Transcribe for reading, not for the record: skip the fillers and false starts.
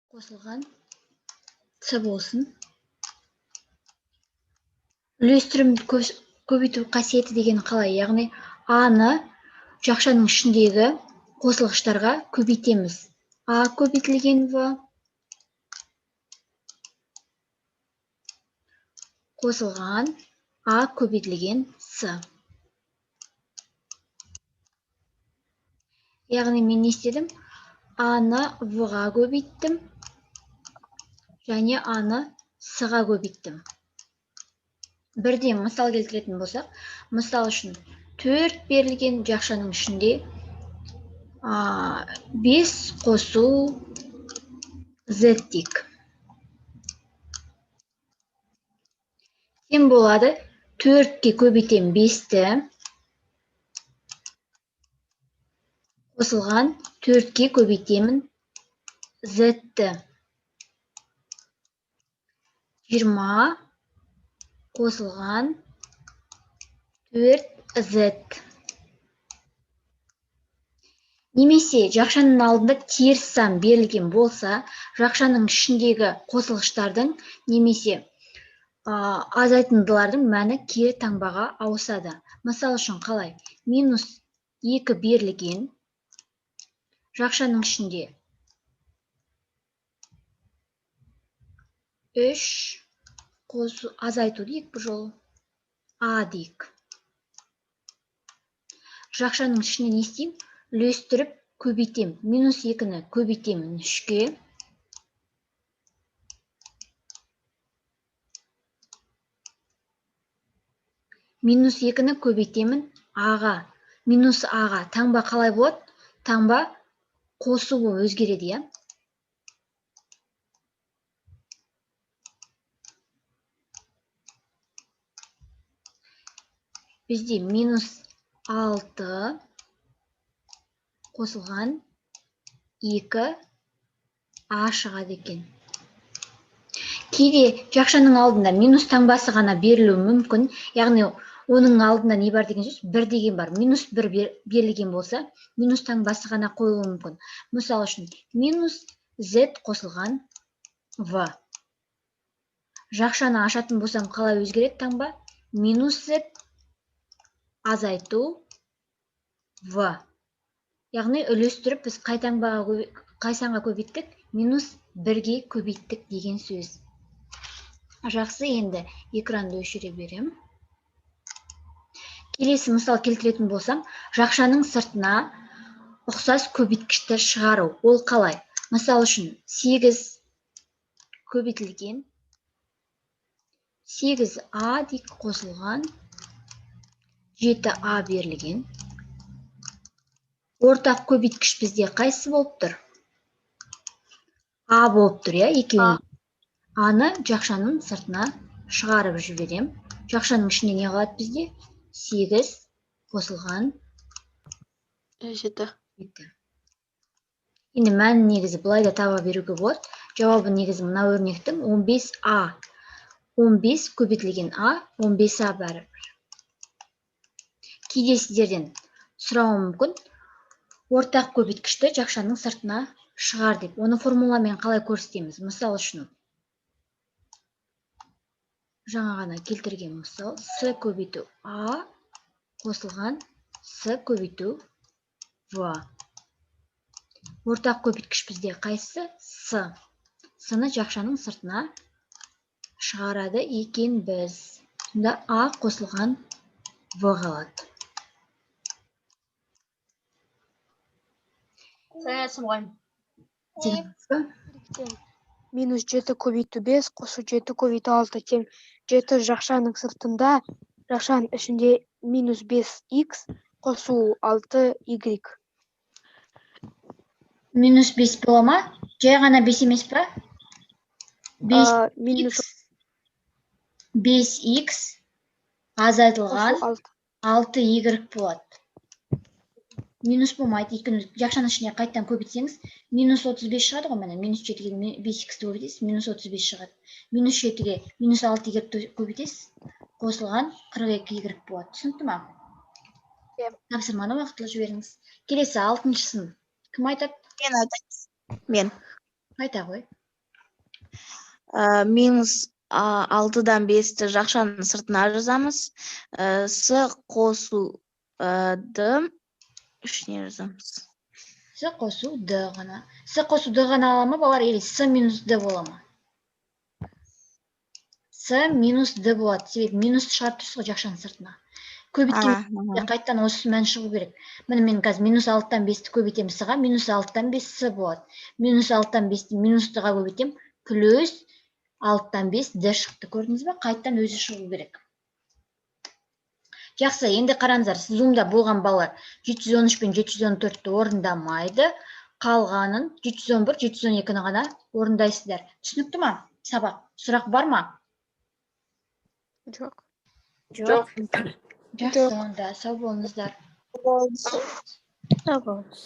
қосылған С болсын. Үлестірімді көбейту қасиеті деген қалай? Яғни А-ны жақшаның ішіндегі қосылғыштарға көбейтеміз. А көбейтілген В қосылған А көбейтілген С. Яғни мен не істедім? А-ны В-ға көбейттім және А-ны С-ға көбейттім. Бірден мысал келтіретін болсақ, мысал үшін 4 берілген жақшаның ішінде 5 қосу Z дейік. Тем болады 4-ке көбейтем 5-ті қосылған 4-ке көбейтемін Z-ті. 20 қосылған 4Z. Немесе жақшаның алдында теріс сан берілген болса, жақшаның ішіндегі қосылғыштардың немесе азайтындылардың мәні кері таңбаға ауысады. Мысал үшін қалай? -2 берілген жақшаның ішінде 3 қосу азайту дейік бұл жолы. А дейік. Жақшаның ішіне не істеймін? Үлестіріп көбейтем. -2-ні көбейтемін 3-ке. -2-ні көбейтемін А-ға. Минус А-ға. Таңба қалай болады? Таңба қосу болып өзгереді, я? Бізде -6 қосылған 2 А шығады екен. Кейде жақшаның алдында минус таңбасы ғана берілуі мүмкін. Яғни оның алдында не бар деген сөз? 1 деген бар. -1 берілген болса, минус таңбасы ғана қойылуы мүмкін. Мысал үшін, -Z қосылған В. Жақшаны ашатын болсам қалай өзгереді таңба? -Z азайту В. Яғни үлестіріп біз қай санға көбейттік? -1-ге көбейттік деген сөз. Жақсы, енді экранды өшіре берем. Келесі мысал келтіретін болсам, жақшаның сыртына ұқсас көбейткішті шығару. Ол қалай? Мысал үшін 8 көбейтілген 8А дейік қосылған 7А берілген. Ортақ көбейткіш бізде қайсы болып тұр? А болып тұр, я? Екеуін. А-ны жақшаның сыртына шығарып жіберем. Жақшаның ішінде не қалады бізде? 8 қосылған 7. Енді мәнін негізі бұлай да таба беруге болады. Жауабы негізі мына өрнектің 15А. 15 көбейтілген А, 15А бәрібір. Кейде сіздерден сұрауы мүмкін, ортақ көбейткішті жақшаның сыртына шығар деп. Оны формуламен қалай көрсетеміз? Мысал үшін. Жаңа ғана келтірген мысал. С көбейту А қосылған С көбейту В. Ортақ көбейткіш бізде қайсы? С. С-ны жақшаның сыртына шығарады екен біз. Сонда А қосылған В қалады. Саясы мұғалім. -7 көбейту 5 қосу 7 көбейту 6 тең 7 жақшаның сыртында, жақшаның ішінде -5X қосу 6Y. -5 бола ма? Жай ғана 5 емес па? 5X азайтылған 6Y болады. Минус болмайды. Жақшаның ішіне қайттан көбейтсеңіз, -35 шығады ғой, мәне. -7-ге 5X-ті көбейтесіз, -35 шығады. -7-ге -6Y көбейтесіз, қосылған 42Y болады. Түсінікті ма? Тапсырманы уақытылы жіберіңіз. Келесі 6-сын. Кім айтады? Мен айтайын. Мен. Айта ғой. минус 6-дан 5-ті жақшаның сыртына жазамыз. С қосу д ішіне жазамыз. С қосу д ғана. С қосу д ғана ала ма, балалар, или с минус д бола ма? С минус д болады. Себебі минус шығарып тұрсыз ғой жақшаның сыртына. Көбейткен қайттан осы мән шығу керек. Міне мен қазір минус 6-тан 5-ті көбейтемін с-ға, минус 6-тан 5 с болады. Минус 6-тан 5-ті минус-ға көбейтем, плюс 6-тан 5 д шықты. Көрдіңіз бе? Қайттан өзі шығу керек. Жақсы, енді қараңыздар, зумда болған балалар 713 пен 714-ті орындамайды. Қалғанын 711, 712-ні ғана орындайсыздар. Түсінікті ма? Сабақ. Сұрақ бар ма? Жоқ. Жақсы, онда сау болыңыздар. Сау болыңыз.